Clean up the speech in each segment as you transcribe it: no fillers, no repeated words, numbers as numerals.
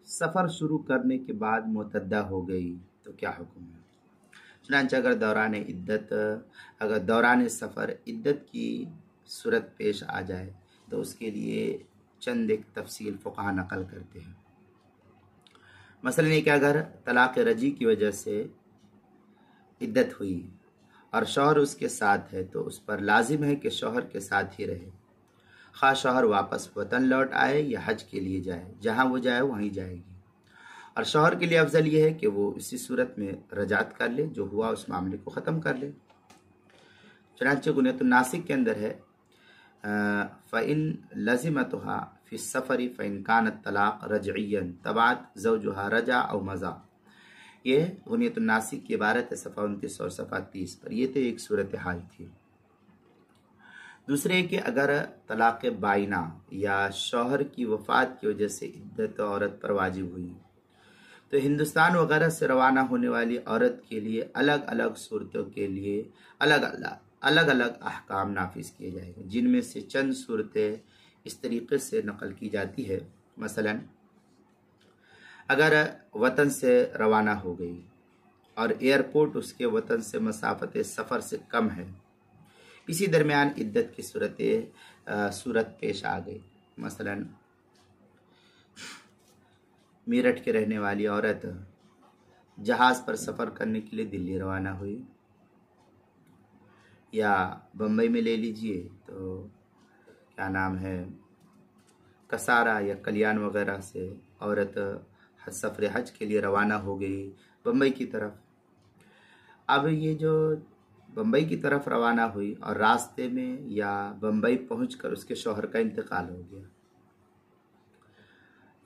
सफ़र शुरू करने के बाद मुतद्दा हो गई तो क्या हुक्म है। चुनांचे अगर दौरान सफ़र इद्दत की सूरत पेश आ जाए तो उसके लिए चंद एक तफसील फ़ुक़हा नकल करते हैं। मसलन एक अगर तलाक़ रजी की वजह से इद्दत हुई और शौहर उसके साथ है तो उस पर लाजिम है कि शौहर के साथ ही रहे, ख़ास शौहर वापस वतन लौट आए या हज के लिए जाए, जहाँ वो जाए वहीं जाएगी। और शौहर के लिए अफजल ये है कि वो इसी सूरत में रजात कर ले, जो हुआ उस मामले को ख़त्म कर ले। चुनांचे गुनियतुन नासिक के अंदर है फ़इन लज़िमतुहा फ़ी सफ़री फ़इन कानत तलाक़ रजइयन तबात ज़ौजुहा रजा और मज़ा। ये गुनियतुन नासिक की इबारत है सफ़ा 29 और सफ़ा 30 पर। ये तो एक सूरत हाल थी। दूसरे कि अगर तलाक़ बाइना या शौहर की वफ़ात की वजह से इद्दत औरत पर वाजिब हुई तो हिंदुस्तान वगैरह से रवाना होने वाली औरत के लिए अलग अलग सूरतों के लिए अलग अलग अहकाम नाफिज किए जाएंगे, जिनमें से चंद सूरतें इस तरीके से नकल की जाती है। मसलन अगर वतन से रवाना हो गई और एयरपोर्ट उसके वतन से मसाफत सफ़र से कम है, इसी दरमियान इद्दत की सूरत पेश आ गई। मसलन मेरठ के रहने वाली औरत जहाज़ पर सफ़र करने के लिए दिल्ली रवाना हुई, या बम्बई में ले लीजिए तो क्या नाम है कसारा या कल्याण वगैरह से औरत सफ़र हज के लिए रवाना हो गई बम्बई की तरफ। अब ये जो बम्बई की तरफ रवाना हुई और रास्ते में या बम्बई पहुंचकर उसके शौहर का इंतकाल हो गया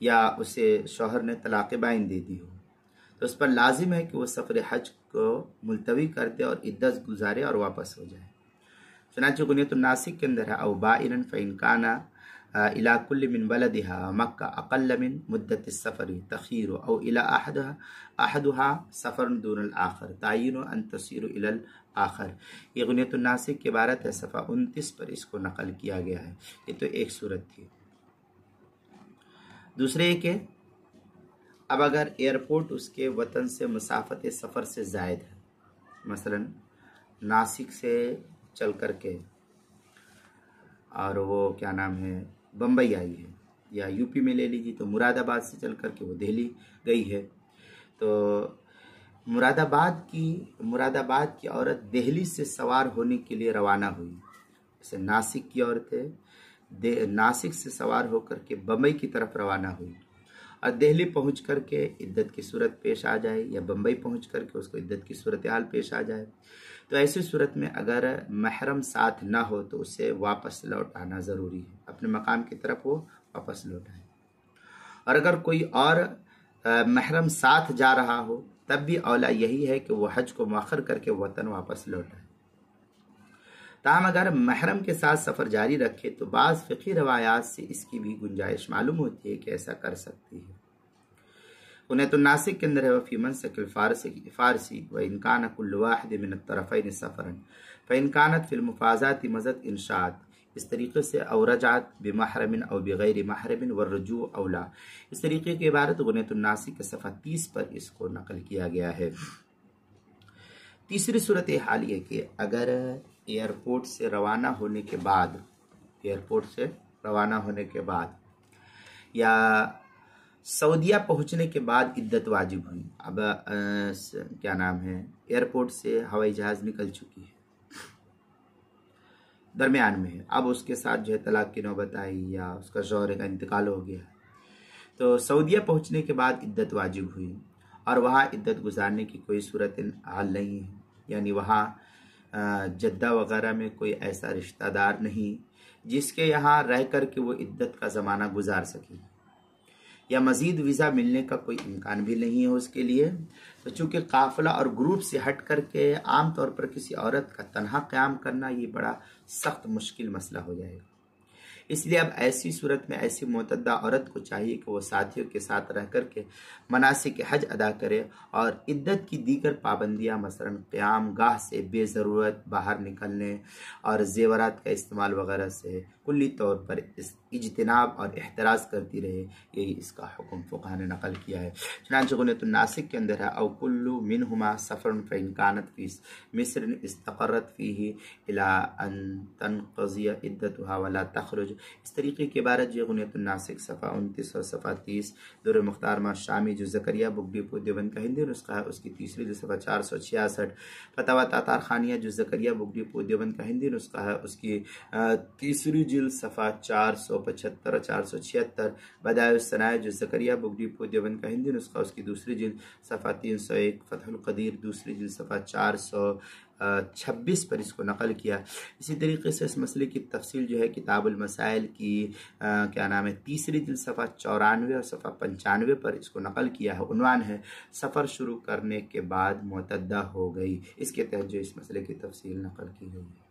या उसे शौहर ने तलाक़ बाइन दे दी हो, तो उस पर लाजिम है कि वो सफ़र हज को मुलतवी कर दे और इद्दत गुजारे और वापस हो जाए। चुनांचे गुनियतुन नासिक के अंदर है औ बाइनन फ़इन काना इला कुल्लि मिन बलदिहा मक्का अक़ल्ल मिन मुद्दत सफ़री तख़ीरु औ इला अहदुहा सफ़रन दूनल आखर तायिनु अन तसीरु इलल आखर। ये गुनियतुन नासिक की इबारत है सफ़ा 29 पर इसको नकल किया गया है। ये तो एक सूरत थी। दूसरे के अब अगर एयरपोर्ट उसके वतन से मसाफत सफ़र से ज़ायद है, मसलन नासिक से चल कर के और वो क्या नाम है बम्बई आई है, या यूपी में ले लीजिए तो मुरादाबाद से चल कर के वो दिल्ली गई है, तो मुरादाबाद की औरत दिल्ली से सवार होने के लिए रवाना हुई। जैसे नासिक की औरतें नासिक से सवार होकर के बम्बई की तरफ रवाना हुई और दिल्ली पहुंच कर के इद्दत की सूरत पेश आ जाए या बम्बई पहुंच कर के उसको इद्दत की सूरत हाल पेश आ जाए, तो ऐसी सूरत में अगर महरम साथ ना हो तो उसे वापस लौट आना ज़रूरी है, अपने मकाम की तरफ वो वापस लौट आए। और अगर कोई और महरम साथ जा रहा हो तब भी औला यही है कि वह हज को मुअख्खर करके वतन वापस लौट आए। ताहम अगर महरम के साथ सफ़र जारी रखे तो बाज़ फ़िक़ही रवायात से इसकी भी गुंजाइश मालूम होती है कि ऐसा कर सकती है। गुनियतुन नासिक के अंदर है फ़ी मनसकिल फ़ारसी व इन कान कुल्लु वाहिद मिन अत-तरफ़ैन सफ़रन फ़इन कानत फ़िल मुफ़ाज़ाति मज़त इनशात। इस तरीक़े से औ रजात बिमहरमिन औ बिग़ैरि महरमिन व रुजू औला। इस तरीक़े की इबारत गुनियतुन नासिक के सफ़ा 30 पर इसको नकल किया गया है। तीसरी सूरत हाल ये कि अगर एयरपोर्ट से रवाना होने के बाद या सऊदीया पहुंचने के बाद इद्दत वाजिब हुई। अब क्या नाम है एयरपोर्ट से हवाई जहाज़ निकल चुकी है, दरमियान में है, अब उसके साथ जो है तलाक की नौबत आई या उसका शौहर का इंतकाल हो गया, तो सऊदीया पहुंचने के बाद इद्दत वाजिब हुई और वहाँ इद्दत गुजारने की कोई सूरत हाल नहीं है, यानी वहाँ जद्दा वगैरह में कोई ऐसा रिश्तेदार नहीं जिसके यहाँ रह कर के वो इद्दत का ज़माना गुजार सके, या मज़ीद वीज़ा मिलने का कोई इम्कान भी नहीं है उसके लिए। तो चूँकि काफ़िला और ग्रुप से हट कर के आम तौर पर किसी औरत का तन्हा क़याम करना ये बड़ा सख्त मुश्किल मसला हो जाएगा। इसलिए अब ऐसी सूरत में ऐसी मुतद्दा औरत को चाहिए कि वो साथियों के साथ रह कर के मनासिक हज अदा करे और इद्दत की दीगर पाबंदियाँ मसलन क़याम गाह से बेज़रूरत बाहर निकलने और ज़ेवरात का इस्तेमाल वगैरह से कुल्ली तौर पर इस इज्तिनाब और एहतराज करती रहे, यही इसका हुक्म फ़ुक़हा ने नकल किया है। चुनांचे गुनियतुन नासिक के अंदर है औ कुल्लु मिनहुमा सफ़रन फ़इन कानत फ़ी मिस्र इस्तक़र्रत फ़ीही इला अन तनक़ज़िया इद्दतुहा वला तख़रुज। इस तरीके की इबारत जो गुनियतुन नासिक सफ़ा 29 और सफ़ा 30 दुर मुख्तार मा शामी जो ज़करिया बुक डिपो देवबंद का हिंदी नुस्खा है उसकी तीसरी जो सफ़ा 466, फतवा तातार खानिया जो ज़करिया बुक डिपो देवबंद का हिंदी नुस्खा है उसकी तीसरी जिल्द सफ़ा 475 476, बदायुस सनाया जो ज़करिया बुक डिपो देवबंद का हिंदी नुस्खा उसकी दूसरी जिल्द सफ़ा 301, फ़तहुल क़दीर दूसरी जिल्द सफ़ा 426 पर इसको नकल किया। इसी तरीके से इस मसले की तफसील जो है किताबुल मसाइल की क्या नाम है तीसरी जिल्द सफ़ा 94 और सफ़ा 95 पर इसको नकल किया है। उन्वान है सफ़र शुरू करने के बाद मुतद्दा हो गई, इसके तहत जो इस मसले की तफसील नकल की गई है।